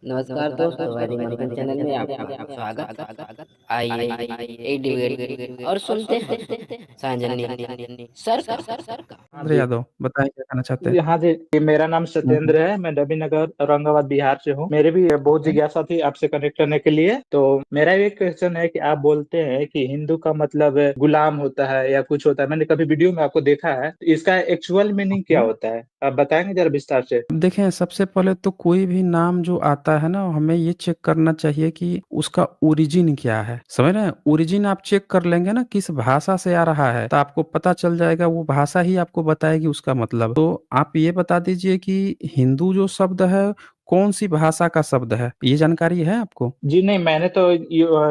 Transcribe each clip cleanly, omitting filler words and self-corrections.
नमस्कार दोस्तों, हमारे मनोरंजन चैनल में आपका स्वागत। आइए एक डिबेट और सुनते हैं सांजनी सर का। हाँ सत्येंद्र जी। यादव, बताएं क्या कहना चाहते हैं। हाँ जी, मेरा नाम हम्म। सत्येंद्र है। मैं नबीनगर औरंगाबाद बिहार से हूँ। मेरी भी बहुत हम्म। जिज्ञासा थी आपसे कनेक्ट करने के लिए। तो मेरा एक क्वेश्चन है कि आप बोलते हैं कि हिंदू का मतलब गुलाम होता है या कुछ होता है। मैंने कभी वीडियो में आपको देखा है, तो इसका एक्चुअल मीनिंग क्या ओके। होता है? आप बताएंगे जरा विस्तार से। देखें, सबसे पहले तो कोई भी नाम जो आता है ना, हमें ये चेक करना चाहिए कि उसका ओरिजिन क्या है। समझ रहे हैं? ओरिजिन आप चेक कर लेंगे ना, किस भाषा से आ रहा है, तो आपको पता चल जाएगा। वो भाषा ही आपको बताएगी उसका मतलब। तो आप ये बता दीजिए कि हिंदू जो शब्द है, कौन सी भाषा का शब्द है, ये जानकारी है आपको? जी नहीं, मैंने तो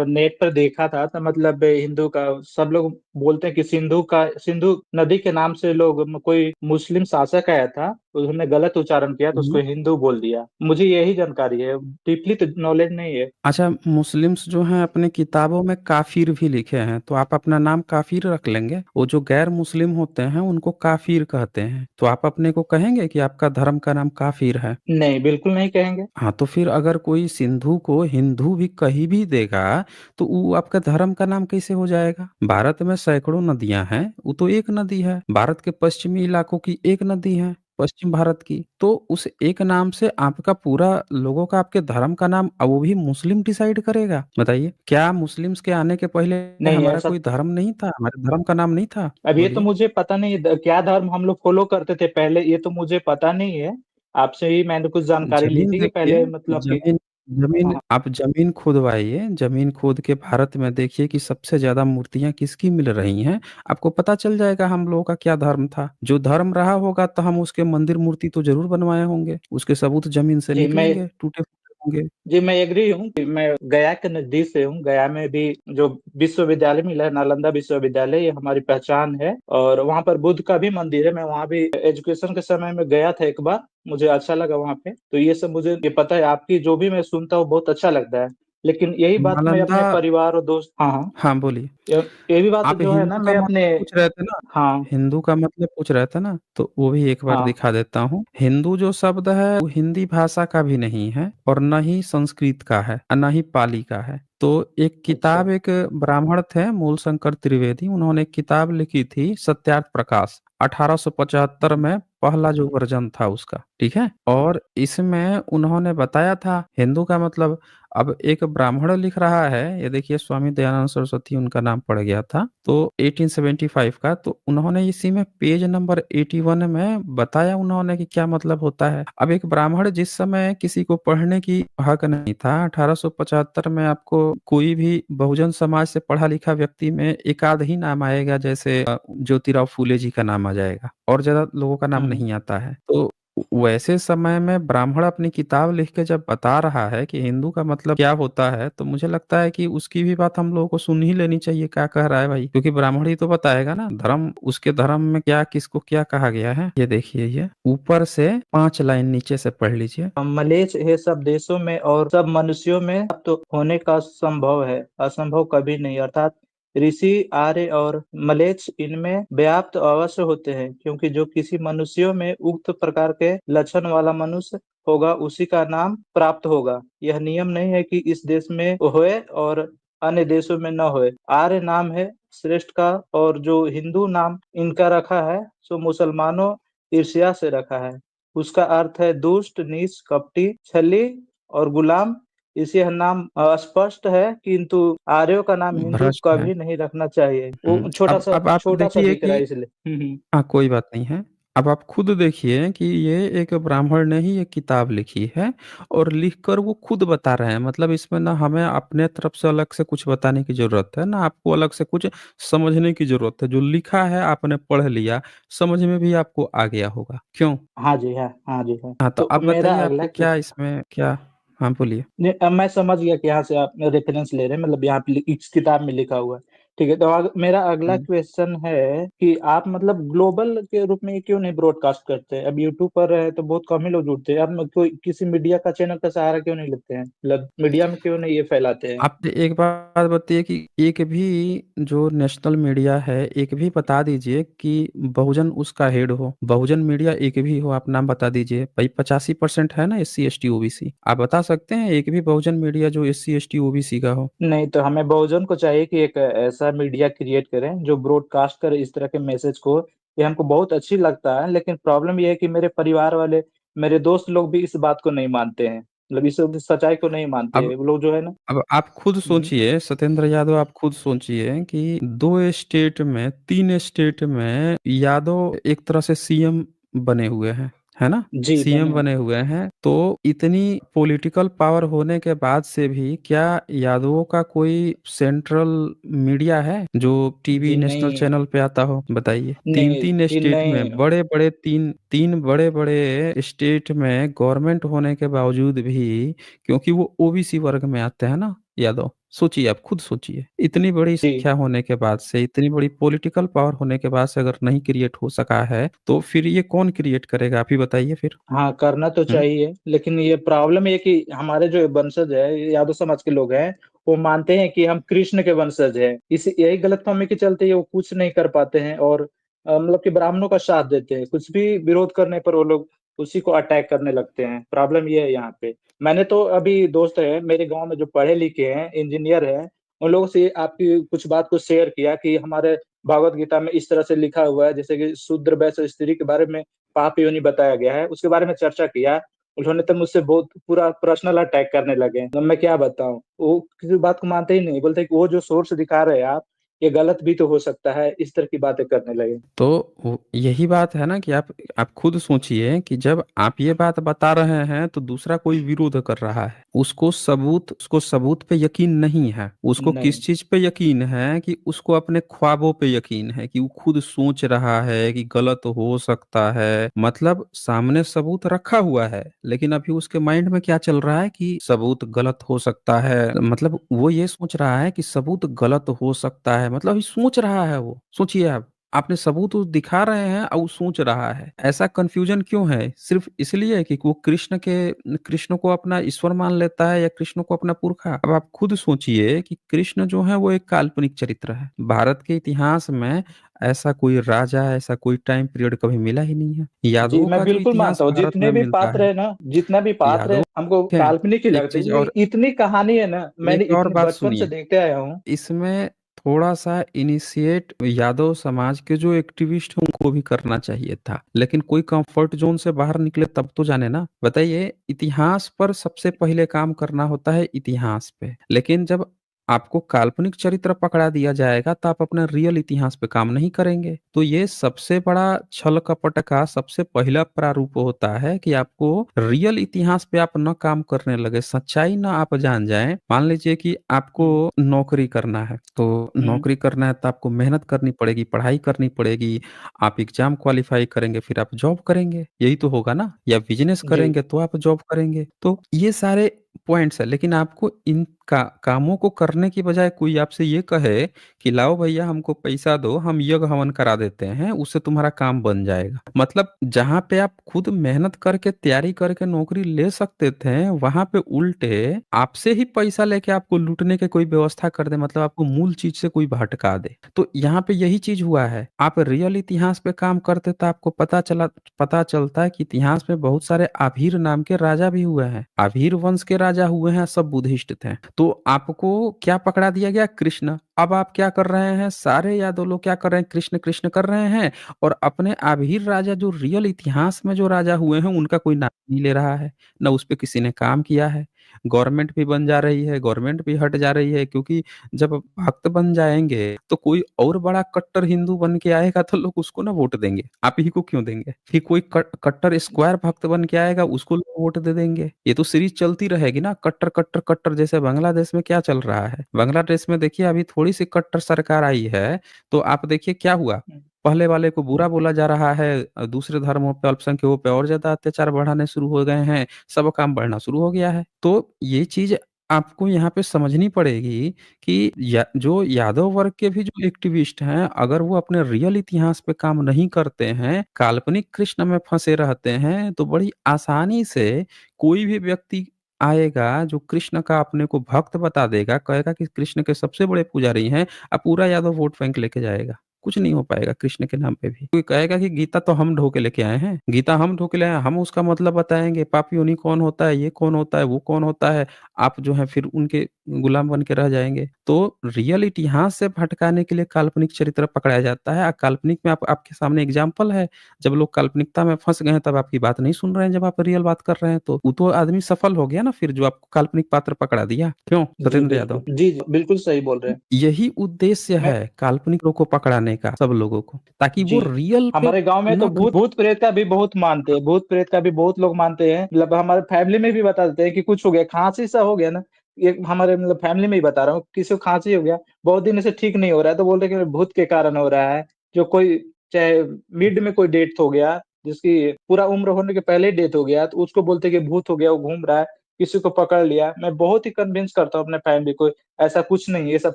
नेट पर देखा था। तो मतलब हिंदू का सब लोग बोलते हैं कि सिंधु नदी के नाम से लोग, कोई मुस्लिम शासक आया था, उन्होंने गलत उच्चारण किया तो उसको हिंदू बोल दिया। मुझे यही जानकारी है, डीपली तो नॉलेज नहीं है। अच्छा, मुस्लिम्स जो हैं अपने किताबों में काफिर भी लिखे हैं, तो आप अपना नाम काफिर रख लेंगे। वो जो गैर मुस्लिम होते हैं उनको काफिर कहते हैं, तो आप अपने को कहेंगे कि आपका धर्म का नाम काफिर है। नहीं, बिल्कुल नहीं कहेंगे। हाँ, तो फिर अगर कोई सिंधु को हिंदू भी कहीं भी देगा, तो वो आपका धर्म का नाम कैसे हो जाएगा? भारत में सैकड़ों नदियां हैं, वो तो एक नदी है। भारत के पश्चिमी इलाकों की एक नदी है, पश्चिम भारत की। तो उस एक नाम से आपका पूरा लोगों का, आपके धर्म का नाम, अब वो भी मुस्लिम डिसाइड करेगा? बताइए, क्या मुस्लिम्स के आने के पहले नहीं, हमारा ऐसा कोई धर्म नहीं था? हमारे धर्म का नाम नहीं था? अब ये तो बोलिए। मुझे पता नहीं क्या धर्म हम लोग फॉलो करते थे पहले, ये तो मुझे पता नहीं है। आपसे ही मैंने कुछ जानकारी ली जमीन थी कि देखिए, पहले मतलब कि जमीन जमीन हाँ। आप जमीन खुदवाइए, जमीन खोद के भारत में देखिए कि सबसे ज्यादा मूर्तियां किसकी मिल रही हैं। आपको पता चल जाएगा हम लोगों का क्या धर्म था। जो धर्म रहा होगा तो हम उसके मंदिर मूर्ति तो जरूर बनवाए होंगे, उसके सबूत जमीन से जी मैं निकलेंगे, टूटे फूटे होंगे। जी मैं एग्री हूँ कि मैं गया के नजदीक से हूँ। गया में भी जो विश्वविद्यालय मिला है, नालंदा विश्वविद्यालय, ये हमारी पहचान है। और वहाँ पर बुद्ध का भी मंदिर है। मैं वहाँ भी एजुकेशन के समय में गया था एक बार, मुझे अच्छा लगा वहाँ पे। तो ये सब मुझे ये पता है। आपकी जो भी मैं सुनता हूँ बहुत अच्छा लगता है। लेकिन यही बात मैं नालंदा। अपने परिवार और दोस्त, हाँ हाँ, हाँ, बोलिए। ये ये भी बात आप जो है ना, हिंदू का मैं अपने, मतलब पूछ रहे थे ना? हाँ हिंदू का मतलब पूछ रहे थे ना, तो वो भी एक बार हाँ, दिखा देता हूँ। हिंदू जो शब्द है वो हिंदी भाषा का भी नहीं है, और न ही संस्कृत का है, और न ही पाली का है। तो एक अच्छा। किताब, एक ब्राह्मण थे मूल शंकर त्रिवेदी, उन्होंने एक किताब लिखी थी सत्यार्थ प्रकाश, 1875 में पहला जो वर्जन था उसका, ठीक है। और इसमें उन्होंने बताया था हिंदू का मतलब। अब एक ब्राह्मण लिख रहा है, ये देखिए, स्वामी दयानंद सरस्वती उनका नाम पड़ गया था, तो 1875 का। तो उन्होंने इसी में पेज नंबर 81 में बताया उन्होंने कि क्या मतलब होता है। अब एक ब्राह्मण, जिस समय किसी को पढ़ने की हक नहीं था, 1875 में आपको कोई भी बहुजन समाज से पढ़ा लिखा व्यक्ति में एक आध ही नाम आएगा, जैसे ज्योतिराव फूले जी का नाम आ जाएगा, और ज्यादा लोगों का नाम हम्म। नहीं आता है। तो वैसे समय में ब्राह्मण अपनी किताब लिख के जब बता रहा है कि हिंदू का मतलब क्या होता है, तो मुझे लगता है कि उसकी भी बात हम लोगों को सुन ही लेनी चाहिए, क्या कह रहा है भाई, क्योंकि ब्राह्मण ही तो बताएगा ना धर्म, उसके धर्म में क्या, किसको क्या कहा गया है। ये देखिए, ये ऊपर से 5 लाइन नीचे से पढ़ लीजिए। मलेच्छ ये सब देशों में और सब मनुष्यों में तो होने का संभव है, असंभव कभी नहीं। अर्थात ऋषि, आर्य और मलेच्छ इनमें व्याप्त अवश्य होते हैं, क्योंकि जो किसी मनुष्यों में उक्त प्रकार के लक्षण वाला मनुष्य होगा उसी का नाम प्राप्त होगा। यह नियम नहीं है कि इस देश में होए और अन्य देशों में न होए। आर्य नाम है श्रेष्ठ का, और जो हिंदू नाम इनका रखा है सो मुसलमानों ईर्ष्या से रखा है। उसका अर्थ है दुष्ट, नीच, कपटी, छली और गुलाम। इसे यह नाम स्पष्ट है, किंतु आर्यों का नाम हिंदू भ्रष्ट है। कभी नहीं रखना चाहिए। वो अब आप छोटा सा देखिए दिख रहा कि, है इसलिए। हाँ, कोई बात नहीं है। अब आप खुद देखिए कि ये एक ब्राह्मण ने ही ये किताब लिखी है, और लिखकर वो खुद बता रहे हैं। मतलब इसमें ना हमें अपने तरफ से अलग से कुछ बताने की जरूरत है, ना आपको अलग से कुछ समझने की जरूरत है। जो लिखा है आपने पढ़ लिया, समझ में भी आपको आ गया होगा, क्यों? हाँ जी है, हाँ जी है। हाँ, तो तो अब मेरा बताइए अगला आपको क्या इसमें क्या। हाँ, बोलिए। नहीं, अब मैं समझ गया कि यहाँ से आप रेफरेंस ले रहे हैं, मतलब यहाँ पे इस किताब में लिखा हुआ है। ठीक है, तो मेरा अगला हम्म। क्वेश्चन है कि आप मतलब ग्लोबल के रूप में ये क्यों नहीं ब्रॉडकास्ट करते? अब यूट्यूब पर है तो बहुत कम ही लोग जुड़ते हैं। अब कोई किसी मीडिया का चैनल का सहारा क्यों नहीं लेते हैं? मतलब मीडिया में क्यों नहीं ये फैलाते हैं? आप एक बात बताइए कि एक भी जो नेशनल मीडिया है, एक भी बता दीजिए कि बहुजन उसका हेड हो, बहुजन मीडिया एक भी हो, आप नाम बता दीजिए भाई। 85% है ना SC ST OBC, आप बता सकते हैं एक भी बहुजन मीडिया जो SC ST OBC का हो? नहीं, तो हमें बहुजन को चाहिए कि एक ऐसा मीडिया क्रिएट करें जो ब्रॉडकास्ट करे इस तरह के मैसेज को। ये हमको बहुत अच्छी लगता है, लेकिन प्रॉब्लम ये है कि मेरे परिवार वाले, मेरे दोस्त लोग भी इस बात को नहीं मानते हैं, मतलब इस सच्चाई को नहीं मानते अब हैं। वो लोग जो है ना। अब आप खुद हम्म, सोचिए सत्येंद्र यादव, आप खुद सोचिए कि 3 स्टेट में यादव एक तरह से CM बने हुए हैं, है ना? जी बने CM हैं। बने हुए हैं, तो इतनी पॉलिटिकल पावर होने के बाद से भी क्या यादवों का कोई सेंट्रल मीडिया है जो टीवी जी नेशनल नहीं, चैनल पे आता हो? बताइए। तीन नहीं तीन जी स्टेट नहीं। में बड़े बड़े तीन तीन बड़े बड़े स्टेट में गवर्नमेंट होने के बावजूद भी, क्योंकि वो OBC वर्ग में आते हैं ना यादव। सोचिए, आप खुद सोचिए, इतनी बड़ी जी संख्या होने के बाद से, इतनी बड़ी पॉलिटिकल पावर होने के बाद से अगर नहीं क्रिएट हो सका है तो फिर ये कौन क्रिएट करेगा? आप ही बताइए फिर। हाँ, करना तो हम्म। चाहिए, लेकिन ये प्रॉब्लम ये कि हमारे जो वंशज है, यादव समाज के लोग हैं, वो मानते हैं कि हम कृष्ण के वंशज हैं। इस यही गलतफहमी के चलते ये वो कुछ नहीं कर पाते हैं, और मतलब कि ब्राह्मणों का साथ देते हैं। कुछ भी विरोध करने पर वो लोग उसी को अटैक करने लगते हैं। प्रॉब्लम ये है यहाँ पे। मैंने तो अभी दोस्त है मेरे गांव में जो पढ़े लिखे हैं, इंजीनियर हैं, उन लोगों से आपकी कुछ बात को शेयर किया कि हमारे भगवत गीता में इस तरह से लिखा हुआ है, जैसे कि शूद्र वैश्य स्त्री के बारे में पाप योनि बताया गया है, उसके बारे में चर्चा किया। उन्होंने तो मुझसे बहुत पूरा पर्सनल अटैक करने लगे। तो मैं क्या बताऊं, वो किसी बात को मानते ही नहीं, बोलते कि वो जो सोर्स दिखा रहे हैं आप, ये गलत भी तो हो सकता है, इस तरह की बातें करने लगे। तो यही बात है ना कि आप खुद सोचिए कि जब आप ये बात बता रहे हैं तो दूसरा कोई विरोध कर रहा है, उसको सबूत पे यकीन नहीं है। उसको नहीं। किस चीज पे यकीन है? कि उसको अपने ख्वाबों पे यकीन है कि वो खुद सोच रहा है कि गलत हो सकता है। मतलब सामने सबूत रखा हुआ है, लेकिन अभी उसके माइंड में क्या चल रहा है कि सबूत गलत हो सकता है। मतलब वो ये सोच रहा है कि सबूत गलत हो सकता है, मतलब अभी सोच रहा है। वो सोचिए, आप आपने सबूत तो दिखा रहे हैं और वो सोच रहा है। ऐसा कंफ्यूजन क्यों है? सिर्फ इसलिए कि वो कृष्ण को अपना ईश्वर मान लेता है या कृष्ण को अपना पुरखा। अब आप खुद सोचिए कि कृष्ण जो है वो एक काल्पनिक चरित्र है। भारत के इतिहास में ऐसा कोई राजा, ऐसा कोई टाइम पीरियड कभी मिला ही नहीं है। जी, यादवों मैं का जो बिल्कुल इतिहास मानता हूँ, भारत जितने में भी मिलता पात्र है, है ना, जितना भी पात्र है यादव हमको है। काल्पनिक ही एक लगते हैं, चीज और, क्योंकि इतनी कहानी है ना, मैंने एक और इतने बात बचपन से सुनिए, देखते आया हूँ। इसमें थोड़ा सा इनिशिएट यादव समाज के जो एक्टिविस्ट हैं उनको भी करना चाहिए था, लेकिन कोई कंफर्ट जोन से बाहर निकले तब तो जाने ना। बताइए, इतिहास पर सबसे पहले काम करना होता है इतिहास पे, लेकिन जब आपको काल्पनिक चरित्र पकड़ा दिया जाएगा तो आप अपने रियल इतिहास पे काम नहीं करेंगे। तो ये सबसे बड़ा छल कपट का सबसे पहला प्रारूप होता है कि आपको रियल इतिहास पे आप न काम करने लगे, सच्चाई ना आप जान जाएं। मान लीजिए कि आपको हम्म, नौकरी करना है, तो हम्म, नौकरी करना है तो आपको मेहनत करनी पड़ेगी, पढ़ाई करनी पड़ेगी। आप एग्जाम क्वालिफाई करेंगे, फिर आप जॉब करेंगे, यही तो होगा ना? या बिजनेस जी। करेंगे तो आप जॉब करेंगे। तो ये सारे पॉइंट्स है, लेकिन आपको इन कामों को करने की बजाय कोई आपसे ये कहे कि लाओ भैया हमको पैसा दो, हम यज्ञ हवन करा देते हैं, उससे तुम्हारा काम बन जाएगा। मतलब जहां पे आप खुद मेहनत करके तैयारी करके नौकरी ले सकते थे, वहां पे उल्टे आपसे ही पैसा लेके आपको लूटने की कोई व्यवस्था कर दे, मतलब आपको मूल चीज से कोई भटका दे। तो यहाँ पे यही चीज हुआ है। आप रियल इतिहास पे काम करते तो आपको पता चलता है कि इतिहास में बहुत सारे आभीर नाम के राजा भी हुए हैं, आभीर वंश के राजा हुए हैं, सब बुद्धिस्ट थे। तो आपको क्या पकड़ा दिया गया? कृष्ण। अब आप क्या कर रहे हैं? सारे यादव लोग क्या कर रहे हैं? कृष्ण कृष्ण कर रहे हैं, और अपने आभीर राजा जो रियल इतिहास में जो राजा हुए हैं उनका कोई नाम नहीं ले रहा है, न उस पे किसी ने काम किया है। गवर्नमेंट भी बन जा रही है, गवर्नमेंट भी हट जा रही है, क्योंकि जब भक्त बन जाएंगे तो कोई और बड़ा कट्टर हिंदू बन के आएगा तो लोग उसको ना वोट देंगे, आप ही को क्यों देंगे? फिर कोई कट्टर स्क्वायर भक्त बन के आएगा, उसको लोग वोट दे देंगे। ये तो सीरीज चलती रहेगी ना, कट्टर कट्टर कट्टर। जैसे बांग्लादेश में क्या चल रहा है, बांग्लादेश में देखिए अभी थोड़ी सी कट्टर सरकार आई है, तो आप देखिए क्या हुआ। पहले वाले को बुरा बोला जा रहा है, दूसरे धर्मों पे, अल्पसंख्यकों पे और ज्यादा अत्याचार बढ़ाने शुरू हो गए हैं, सब काम बढ़ना शुरू हो गया है। तो ये चीज आपको यहाँ पे समझनी पड़ेगी कि जो यादव वर्ग के भी जो एक्टिविस्ट हैं, अगर वो अपने रियल इतिहास पे काम नहीं करते हैं, काल्पनिक कृष्ण में फंसे रहते हैं, तो बड़ी आसानी से कोई भी व्यक्ति आएगा जो कृष्ण का अपने को भक्त बता देगा, कहेगा कि कृष्ण के सबसे बड़े पुजारी हैं, अब पूरा यादव वोट बैंक लेके जाएगा। कुछ नहीं हो पाएगा कृष्ण के नाम पे भी। कोई कहेगा कि गीता तो हम ढो के लेके आए हैं, गीता हम ढो के ले आए हैं, हम उसका मतलब बताएंगे, पापी योनि कौन होता है, ये कौन होता है, वो कौन होता है, आप जो है फिर उनके गुलाम बन के रह जाएंगे। तो रियल इतिहास से भटकाने के लिए काल्पनिक चरित्र पकड़ाया जाता है। काल्पनिक में आपके सामने एग्जाम्पल है, जब लोग काल्पनिकता में फंस गए हैं तब आपकी बात नहीं सुन रहे हैं, जब आप रियल बात कर रहे हैं तो वो तो आदमी सफल हो गया ना फिर, जो आपको काल्पनिक पात्र पकड़ा दिया। क्यों जी सत्येंद्र यादव? बिल्कुल, जी बिल्कुल सही बोल रहे हैं। यही उद्देश्य मैं है काल्पनिक लोगों को पकड़ाने का, सब लोगों को, ताकि वो जी रियल पे हमारे गांव में तो न भूत प्रेत का भी बहुत मानते हैं, भूत प्रेत का भी बहुत लोग मानते हैं। मतलब हमारे फैमिली में भी बता देते हैं कि कुछ हो गया, खांसी सा हो गया ना, ये हमारे मतलब फैमिली में ही बता रहा हूँ, किसी को खांसी हो गया, बहुत दिन से ठीक नहीं हो रहा है, तो बोल रहे कि भूत के कारण हो रहा है। जो कोई चाहे मिड में कोई डेथ हो गया, जिसकी पूरा उम्र होने के पहले ही डेथ हो गया, तो उसको बोलते हैं कि भूत हो गया, वो घूम रहा है, किसी को पकड़ लिया। मैं बहुत ही कन्विंस करता हूँ अपने फैमिली को, ऐसा कुछ नहीं है, ये सब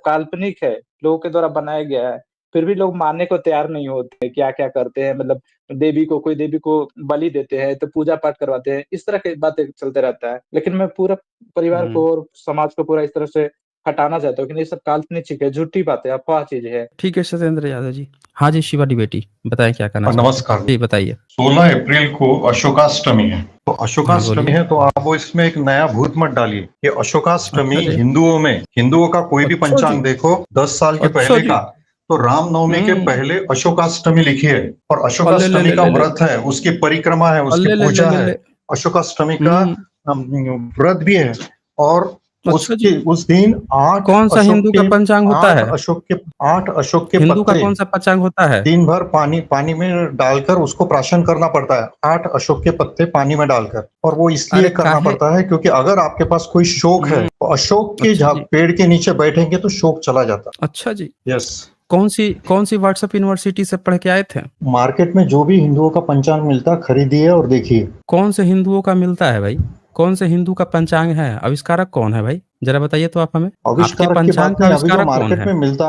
काल्पनिक है, लोगों के द्वारा बनाया गया है। फिर भी लोग मानने को तैयार नहीं होते, क्या-क्या करते हैं, मतलब कोई देवी को बलि देते हैं, तो पूजा-पाठ करवाते हैं, इस तरह की बातें चलते रहता है। लेकिन मैं पूरा परिवार को और समाज को पूरा इस तरह से हटाना चाहता हूँ कि ये सब काल्पनिक चीज़ है, झूठी बातें, अफ़वाह चीज़ें है। ठीक है सत्येंद्र यादव जी। हाँ जी, शिवानी बेटी बताएं क्या कहना चाहते हैं? नमस्कार। जी बताइए। 16 अप्रैल को अशोकाष्टमी है, तो हाँ अशोकाष्टमी बोलिए। है तो आप वो इसमें एक नया भूत मत डालिए। ये अशोकाष्टमी अच्छा जी। हिंदुओं का कोई भी अच्छा पंचांग जी। देखो 10 साल के अच्छा पहले जी। का, तो रामनवमी के पहले अशोकाष्टमी लिखी है, और अल्ले ले अशोकाष्टमी ले का ले ले व्रत है, उसकी परिक्रमा है, उसकी अल्ले ले ले पूजा ले है। ले। अशोकाष्टमी का व्रत भी है, और अच्छा जी। उस दिन कौन सा हिंदू का पंचांग होता है? 8 अशोक के हिंदू का पत्ते कौन सा पंचांग होता है? दिन भर पानी में डालकर उसको प्राशन करना पड़ता है, 8 अशोक के पत्ते पानी में डालकर। और वो इसलिए अरे करना काहे? पड़ता है क्योंकि अगर आपके पास कोई शोक है, तो अशोक के अच्छा जी। पेड़ के नीचे बैठेंगे तो शोक चला जाता। अच्छा जी। यस। कौन सी व्हाट्सएप यूनिवर्सिटी से पढ़ के आए थे? मार्केट में जो भी हिंदुओं का पंचांग मिलता है, खरीदिए और देखिए। कौन से हिंदुओं का मिलता है भाई? कौन से हिंदू का पंचांग है? आविष्कारक कौन है भाई? जरा बताइए तो आप हमें। आपके आविष्कारक की पंचांग बात का नहीं, अभी जो आविष्कारक कौन है?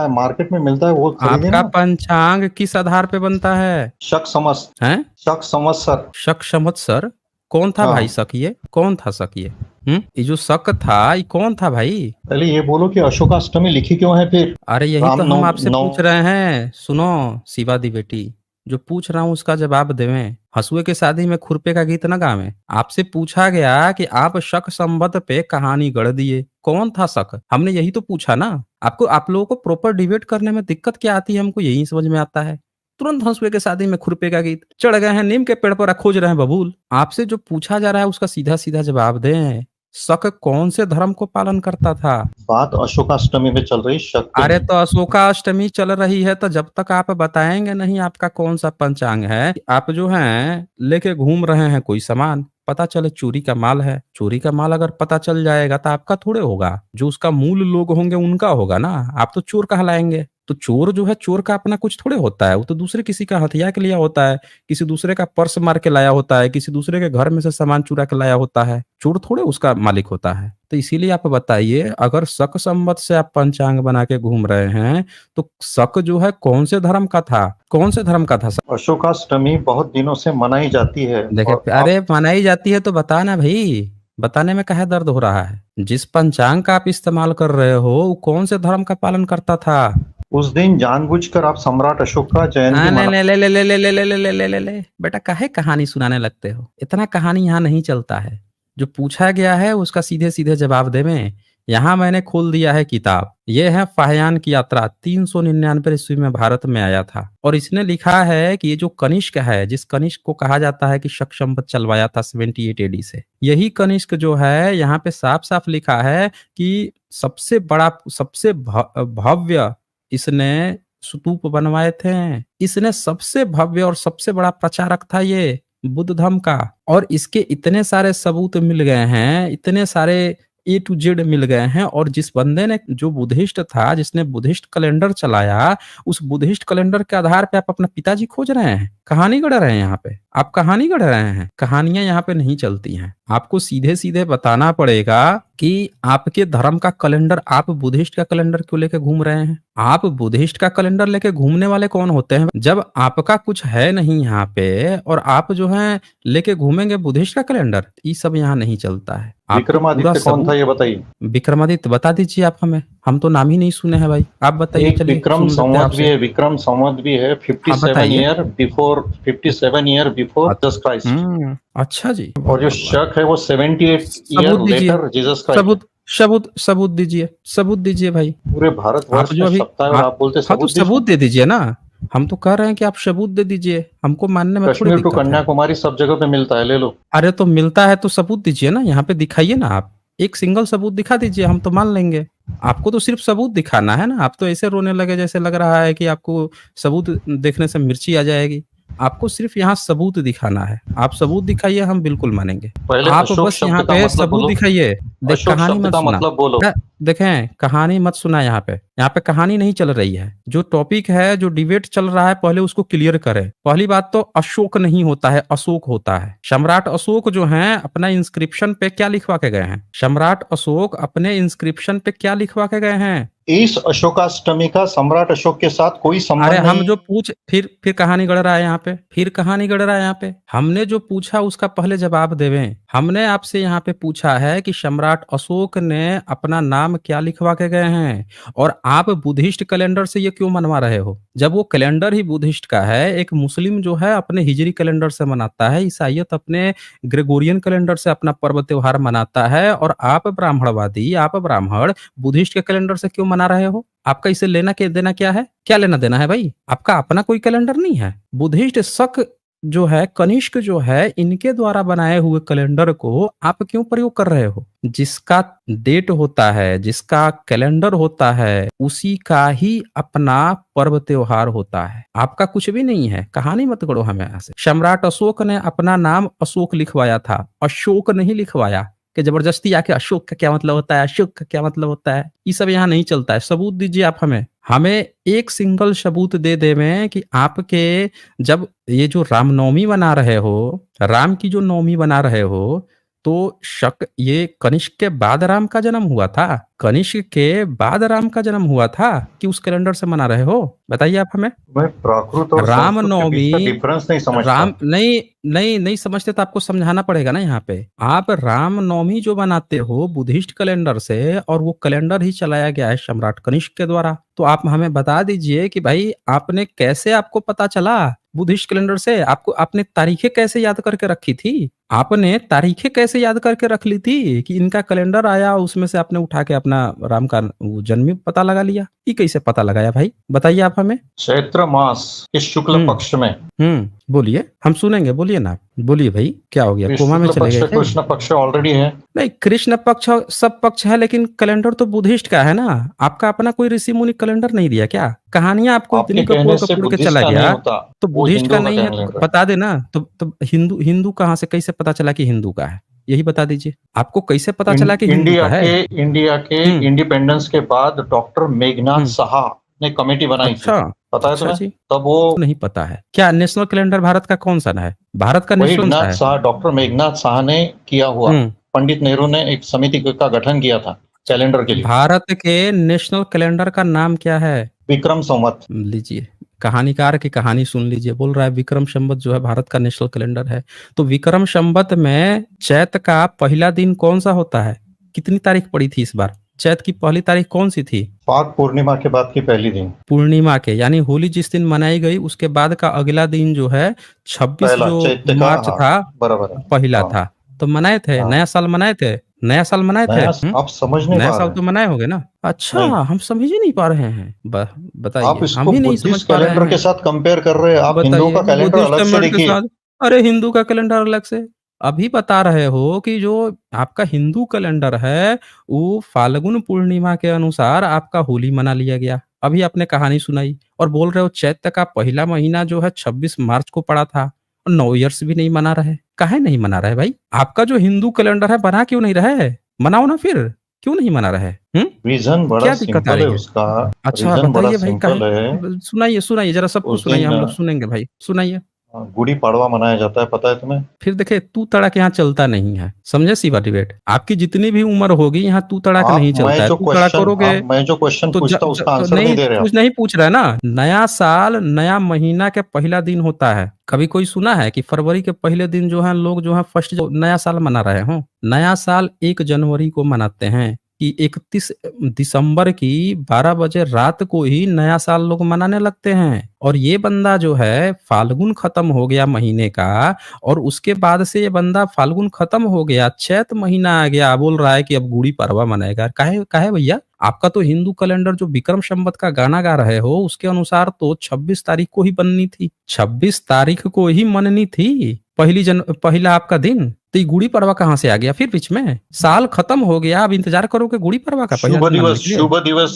मार्केट में मिलता है वो खरीदे आपका ना। पंचांग किस आधार पे बनता है? हैं? शक संवत्सर। शक संवत्सर? कौन था भाई हाँ, शक ये? कौन था शक ये? ये जो शक था ये कौन था भाई? पहले ये बोलो कि अशोकाष्टमी लिखी क्यों है फिर? अरे यही तो राम हम नौ आपसे नौ पूछ रहे हैं। सुनो शिवा दी बेटी, जो पूछ रहा हूँ उसका जवाब देवें। हसुए के शादी में खुरपे का गीत न गावें। आपसे पूछा गया कि आप शक संबंध पे कहानी गढ़ दिए, कौन था शक? हमने यही तो पूछा ना। आप लोगों को प्रॉपर डिबेट करने में दिक्कत क्या आती है, हमको यही समझ में आता है। तुरंत हंसुए के शादी में खुरपे का गीत, चढ़ गए हैं नीम के पेड़ पर खोज रहे हैं बबूल। आपसे जो पूछा जा रहा है उसका सीधा सीधा जवाब दें। शक कौन से धर्म को पालन करता था? बात अशोकाष्टमी में चल रही, शक पे अरे नहीं। तो अशोकाष्टमी चल रही है, तो जब तक आप बताएंगे नहीं आपका कौन सा पंचांग है, आप जो हैं लेके घूम रहे हैं कोई सामान, पता चले चोरी का माल है। चोरी का माल अगर पता चल जाएगा तो आपका थोड़े होगा, जो उसका मूल लोग होंगे उनका होगा ना। आप तो चोर कहलाएंगे। तो चोर जो है, चोर का अपना कुछ थोड़े होता है, वो तो दूसरे किसी का हथिया के लिया होता है, किसी दूसरे का पर्स मार के लाया होता है, किसी दूसरे के घर में से सामान चुरा के लाया होता है। चोर थोड़े उसका मालिक होता है। तो इसीलिए आप बताइए, अगर शक संवत से आप पंचांग बना के घूम रहे हैं, तो शक जो है कौन से धर्म का था? कौन से धर्म का था शक? अशोकाष्टमी बहुत दिनों से मनाई जाती है, देखिए, और अरे मनाई जाती है तो बताना भाई, बताने में काहे दर्द हो रहा है? जिस पंचांग का आप इस्तेमाल कर रहे हो वो कौन से धर्म का पालन करता था? उस दिन जानबूझकर आप सम्राट अशोक का जयंती ले मना। ले ले ले ले ले ले ले ले ले ले ले ले बेटा, काहे कहानी सुनाने लगते हो? इतना कहानी यहाँ नहीं चलता है। जो पूछा गया है उसका सीधे सीधे जवाब देवें। यहाँ मैंने खोल दिया है किताब। ये है फाहियान की यात्रा, 399 ईस्वी में भारत में आया था। और इसने लिखा है कि ये जो कनिष्क है, जिस कनिष्क को कहा जाता है कि शक संवत चलवाया था 78 एडी से, यही कनिष्क जो है यहाँ पे साफ साफ लिखा है कि सबसे बड़ा, सबसे भव्य इसने स्तूप बनवाए थे। इसने सबसे भव्य और सबसे बड़ा प्रचारक था ये बुद्ध धर्म का। और इसके इतने सारे सबूत मिल गए हैं, इतने सारे A to Z मिल गए हैं। और जिस बंदे ने, जो बुद्धिस्ट था, जिसने बुद्धिस्ट कैलेंडर चलाया, उस बुद्धिस्ट कैलेंडर के आधार पे आप अपना पिताजी खोज रहे हैं, कहानी गढ़ रहे हैं यहाँ पे। आप कहानी गढ़ रहे हैं। कहानियां यहाँ पे नहीं चलती हैं। आपको सीधे सीधे बताना पड़ेगा कि आपके धर्म का कैलेंडर, आप बुद्धिस्ट का कैलेंडर क्यों लेके घूम रहे हैं। आप बुद्धिस्ट का कैलेंडर लेके घूमने वाले कौन होते हैं जब आपका कुछ है नहीं यहाँ पे, और आप जो है लेके घूमेंगे बुद्धिस्ट का कैलेंडर। ये सब यहाँ नहीं चलता है। आपको पूरा विक्रमादित्य कौन था सबूत। ये बताइए। विक्रमादित्य बता दीजिए आप हमें, हम तो नाम ही नहीं सुने हैं भाई, आप बताइए। एक चलिए विक्रम सुन लेते हैं संवत भी आपसे। है, विक्रम संवत भी है। हाँ 57 बताइए। Year before, 57 year before Jesus Christ. अच्छा जी। और जो शक है वो 78 ईयर सबूत दीजिए, लेटर जीसस क्राइस्ट। सबूत दीजिए, सबूत दीजिए भाई। पूरे आप भारतवर्ष जो में अभी सत्ता है और आप बोलते हाँ तो सबूत सबूत दीजिए। दे दीजिए ना। हम तो कह रहे हैं कि आप सबूत दे दीजिए, हमको मानने में थोड़ी कश्मीर टू दिक्कत है। कन्याकुमारी सब जगह पे मिलता है, ले लो। अरे तो मिलता है तो सबूत दीजिए ना, यहाँ पे दिखाइए ना। आप एक सिंगल सबूत दिखा दीजिए, हम तो मान लेंगे। आपको तो सिर्फ सबूत दिखाना है ना। आप तो ऐसे रोने लगे जैसे लग रहा है कि आपको सबूत देखने से मिर्ची आ जाएगी। आपको सिर्फ यहाँ सबूत दिखाना है। आप सबूत दिखाइए, हम बिल्कुल मानेंगे। पहले आप अशोक बस यहाँ शब्द का पे मतलब सबूत बोलो। दिखाइए। देख अशोक कहानी शब्द मत का सुना। मतलब बोलो। देखें कहानी मत सुना। यहाँ पे कहानी नहीं चल रही है। जो टॉपिक है, जो डिबेट चल रहा है, पहले उसको क्लियर करें। पहली बात तो अशोक नहीं होता है, अशोक होता है। सम्राट अशोक जो हैं अपना इंस्क्रिप्शन पे क्या लिखवा के गए हैं? सम्राट अशोक अपने इंस्क्रिप्शन पे क्या लिखवा के गए हैं? इस अशोकाष्टमी का सम्राट अशोक के साथ कोई अरे संबंध हम नहीं। जो पूछ फिर कहानी गढ़ रहा है यहाँ पे, फिर कहानी गढ़ रहा है यहाँ पे। हमने जो पूछा उसका पहले जवाब देवें। हमने आपसे यहाँ पे पूछा है कि सम्राट अशोक ने अपना नाम क्या लिखवा के गए हैं, और आप बुद्धिस्ट कैलेंडर से ये क्यों मनवा रहे हो जब वो कैलेंडर ही बुद्धिस्ट का है। एक मुस्लिम जो है अपने हिजरी कैलेंडर से मनाता है, ईसाइयत अपने ग्रेगोरियन कैलेंडर से अपना पर्व त्योहार मनाता है, और आप ब्राह्मणवादी, आप ब्राह्मण बुद्धिस्ट के कैलेंडर से क्यों मना रहे हो? आपका इसे लेना के देना क्या है? क्या लेना देना है भाई? आपका अपना कोई कैलेंडर नहीं है। बुद्धिस्ट शक जो है, कनिष्क जो है, इनके द्वारा बनाए हुए कैलेंडर को आप क्यों प्रयोग कर रहे हो? जिसका डेट होता है, जिसका कैलेंडर होता है, उसी का ही अपना पर्व त्योहार होता है। आपका कुछ भी नहीं है। कहानी मत करो हमें यहाँ से। सम्राट अशोक ने अपना नाम अशोक लिखवाया था, अशोक नहीं लिखवाया कि जबरदस्ती आके अशोक का क्या मतलब होता है, अशोक का क्या मतलब होता है। ये सब यहाँ नहीं चलता है। सबूत दीजिए आप हमें एक सिंगल सबूत दे देवें कि आपके जब ये जो रामनवमी बना रहे हो, राम की जो नवमी बना रहे हो, तो शक ये कनिष्क के बाद राम का जन्म हुआ था? कनिष्क के बाद राम का जन्म हुआ था कि उस कैलेंडर से मना रहे हो? बताइए आप हमें। मैं प्राकृत और राम संस्कृत के बीच का नवमी, डिफरेंस नहीं समझता। राम नहीं समझते तो आपको समझाना पड़ेगा ना। यहाँ पे आप राम नवमी जो बनाते हो बुद्धिस्ट कैलेंडर से, और वो कैलेंडर ही चलाया गया है सम्राट कनिष्क के द्वारा। तो आप हमें बता दीजिए कि भाई आपने कैसे, आपको पता चला बुद्धिस्ट कैलेंडर से? आपको आपने तारीखें कैसे याद करके रखी थी? आपने तारीखें कैसे याद करके रख ली थी कि इनका कैलेंडर आया, उसमें से आपने उठा के अपना राम का जन्म पता लगा लिया? ये कैसे पता लगाया भाई? बताइए आप हमें। चैत्र मास के शुक्ल पक्ष में, बोलिए, हम सुनेंगे। बोलिए ना, बोलिए भाई, क्या हो गया? कोमा में शुक्ल चले पक्ष गए थे? कृष्ण पक्ष ऑलरेडी है। नहीं, कृष्ण पक्ष सब पक्ष है, लेकिन कैलेंडर तो बुद्धिस्ट का है ना। आपका अपना कोई ऋषि मुनि कैलेंडर नहीं दिया क्या? कहानियां आपको आपके इतनी कहने से कपूर के बुद्धिस्ट चला का गया नहीं होता, तो वो बुद्धिस्ट का हिंदू नहीं है तो कैलेंडर। बता देना। तो हिंदू कहाँ से, कैसे पता चला कि हिंदू का है? यही बता दीजिए। आपको कैसे पता चला कि हिंदू का है? इंडिया के इंडिपेंडेंस के बाद डॉक्टर मेघनाथ साहा ने कमेटी बनाई थी, अच्छा, पता है अच्छा तुम्हें? जी। तब वो नहीं पता है। क्या नेशनल कैलेंडर भारत का कौन सा है? भारत का वही नेशनल सा है? साहा, डॉक्टर मेघनाथ साहा ने किया हुआ। पंडित नेहरू ने एक समिति का गठन किया था कैलेंडर के लिए। भारत के नेशनल कैलेंडर का नाम क्या है? विक्रम संवत। लीजिए, कहानीकार की कहानी सुन लीजिए। बोल रहा है विक्रम संवत जो है भारत का नेशनल कैलेंडर है। तो विक्रम संवत में चैत का पहला दिन कौन सा होता है? कितनी तारीख पड़ी थी इस बार? चैत की पहली तारीख कौन सी थी? फाग पूर्णिमा के बाद की पहली दिन। पूर्णिमा के, यानी होली जिस दिन मनाई गई उसके बाद का अगला दिन जो है 26 जो मार्च था, बराबर पहला था। तो मनाए थे, नया साल मनाए थे, नया साल मनाए थे। आप समझ नहीं नया पा साल रहे। तो मनाए होंगे ना? अच्छा, हम समझ ही नहीं पा रहे हैं। बताइए, आप हम इसको ही नहीं समझ बुद्धिस्ट पा रहे कैलेंडर के हैं। साथ कंपेयर कर रहे हैं। आप हिंदुओं बताइए, का कैलेंडर बुद्धिस्ट अलग से कैलेंडर के देखिए। साथ। अरे हिंदू का कैलेंडर अलग से। अभी बता रहे हो कि जो आपका हिंदू कैलेंडर है वो फाल्गुन पूर्णिमा के अनुसार आपका होली मना लिया गया। अभी आपने कहानी सुनाई और बोल रहे हो चैत्र का पहला महीना जो है 26 मार्च को पड़ा था, और न्यू ईयर्स भी नहीं मना रहे। काहे नहीं मना रहे भाई? आपका जो हिंदू कैलेंडर है बना क्यों नहीं रहे? मनाओ ना फिर, क्यों नहीं मना रहे? रीजन बड़ा क्या दिक्कत आ सिंपल रही है है उसका। अच्छा रीजन बड़ा बताइए भाई, सिंपल है। सुनाइए जरा, सबको उस सुनाइए, दिन हम लोग सुनेंगे भाई, सुनाइए। गुड़ी पड़वा मनाया जाता है, पता है तुम्हें? फिर देखे तू तड़क यहाँ चलता नहीं है, समझे शिवा डिबेट। आपकी जितनी भी उम्र होगी यहाँ तू तड़क नहीं चलता है। तू तड़क करोगे मैं जो क्वेश्चन तो पूछता हूँ उसका आंसर नहीं नहीं दे रहे कुछ नहीं पूछ रहा है ना। नया साल नया महीना के पहला दिन होता है। कभी कोई सुना है कि फरवरी के पहले दिन जो है लोग जो है फर्स्ट जो नया साल मना रहे हो? नया साल 1 जनवरी को मनाते हैं कि 31 दिसंबर की 12 बजे रात को ही नया साल लोग मनाने लगते हैं। और ये बंदा जो है फाल्गुन खत्म हो गया महीने का, और उसके बाद से ये बंदा फाल्गुन खत्म हो गया, चैत महीना आ गया, बोल रहा है कि अब गुड़ी पड़वा मनाएगा। काहे भैया? आपका तो हिंदू कैलेंडर जो विक्रम संवत का गाना गा रहे हो उसके अनुसार तो 26 तारीख को ही बननी थी, 26 तारीख को ही मननी थी पहला आपका दिन। तो ये गुड़ी पड़वा कहाँ से आ गया फिर बीच में? साल खत्म हो गया, अब इंतजार करोगे गुड़ी पड़वा का पहला दिन मनने के लिए? शुभ दिवस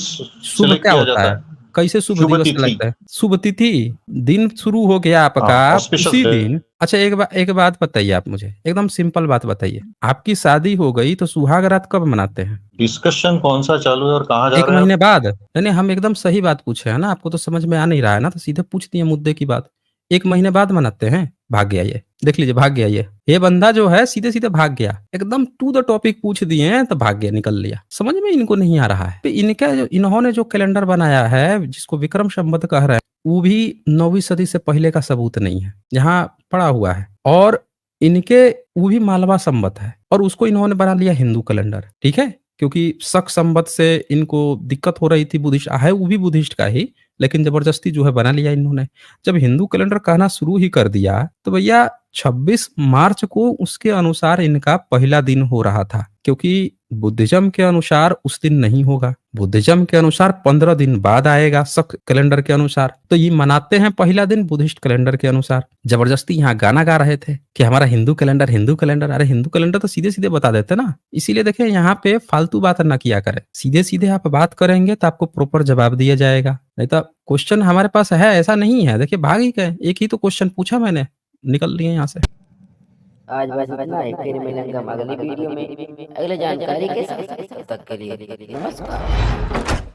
शुभ क्या होता है? कैसे शुभ दिवस लगता है? शुभ तिथि, दिन शुरू हो गया आपका उसी दिन। अच्छा एक बात बताइए आप मुझे, एकदम सिंपल बात बताइए। आपकी शादी हो गई तो सुहाग रात कब मनाते हैं? डिस्कशन कौन सा चालू है और कहाँ जा 1 रहे हैं? महीने बाद। नहीं हम एकदम सही बात पूछे है ना, आपको तो समझ में आ नहीं रहा है ना, तो सीधे पूछ दिए मुद्दे की बात। 1 महीने बाद मनाते हैं। भाग गया ये, देख लीजिए भाग गया ये बंदा जो है सीधे सीधे भाग गया, एकदम टू द टॉपिक पूछ दिए हैं तो भाग गया, निकल लिया। समझ में इनको नहीं आ रहा है। तो इन्होंने जो कैलेंडर बनाया है जिसको विक्रम संवत कह रहे हैं, वो भी 9वीं सदी से पहले का सबूत नहीं है, यहाँ पड़ा हुआ है। और इनके वो भी मालवा संवत है और उसको इन्होंने बना लिया हिंदू कैलेंडर, ठीक है। क्योंकि शक संवत से इनको दिक्कत हो रही थी, बुद्धिस्ट है वो भी बुद्धिस्ट का ही, लेकिन जबरदस्ती जो है बना लिया इन्होंने। जब हिंदू कैलेंडर कहना शुरू ही कर दिया तो भैया 26 मार्च को उसके अनुसार इनका पहला दिन हो रहा था, क्योंकि बुद्धिज्म के अनुसार उस दिन नहीं होगा, बुद्धिज्म के अनुसार 15 दिन बाद आएगा शक कैलेंडर के अनुसार। तो ये मनाते हैं पहला दिन बुद्धिस्ट कैलेंडर के अनुसार। जबरदस्ती यहाँ गाना गा रहे थे कि हमारा हिंदू कैलेंडर हिंदू कैलेंडर। अरे हिंदू कैलेंडर तो सीधे सीधे बता देते ना। इसीलिए देखिए यहाँ पे फालतू बात ना किया करें, सीधे सीधे आप बात करेंगे तो आपको प्रॉपर जवाब दिया जाएगा। नहीं तो क्वेश्चन हमारे पास है ऐसा नहीं है। देखिए भाग ही गए, एक ही तो क्वेश्चन पूछा मैंने, निकल लिए यहाँ से। आज बस इतना ही, फिर मिलेंगे हम अगली वीडियो में अगले जानकारी के साथ। तब तक के लिए नमस्कार।